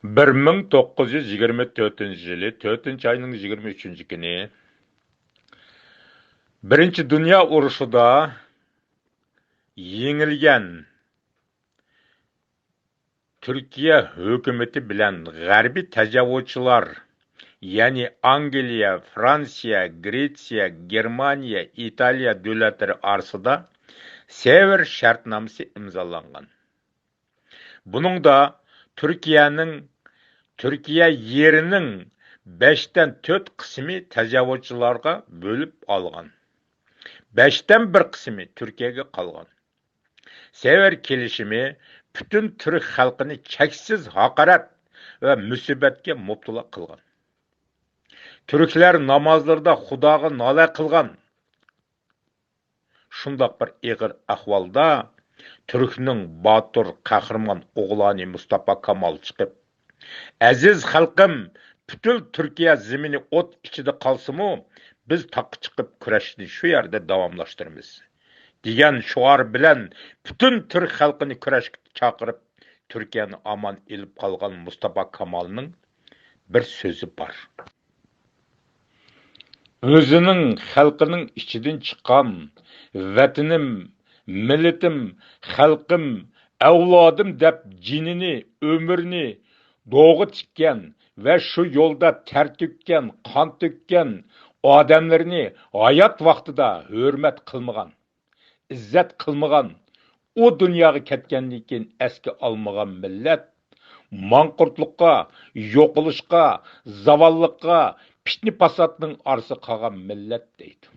1924 yılı 4 ayının 23 günü Birinci Dünya Uruşu'da yengilgen Türkiye hükümeti bilen Garbi tecavüzçüler yani Angliya, Fransiya, Gretsiya, Germaniya, İtalya devletleri arasında Sevr şartnaması imzalangan. Bunun da Türkiye yerinin 5'ten 4 kısmı tecavüzçülerge bölüp algan. 5'ten 1 kısmı Türkiye'ye kalgan. Sevr kelişimi bütün Türk halkını çeksiz hakaret ve musibetke mubtala kılgan. Türkler namazlarda Xudaga nala kılgan. Şundaq bir igir ahvalda Türk'nün batur kahraman oğlani Mustafa Kemal çıkıp aziz halkım, bütün Türkiye zemini ot içinde kalsımı, biz takı çıkıp kurashni şu yerde davamlaştırırız. Degan şuar bilen bütün Türk halkını kurashga chaqirib, Türkiye'ni aman elib kalgan Mustafa Kemal'ның bir sözü var. Özünün halkının içinden çıkan vatanim, milletim, halkım, evladım dep cinini, ömrünü doğu tikken ve şu yolda ter tükken, kan tükken adamlarını hayat vaxtida hürmet kılmagan, izzet kılmagan, o dünyaya ketkenlikin eski almagan millet, manqurtluqqa, yo'qilishqa, zavallıqqa, pitni pasatning arsi qolgan millat deydi.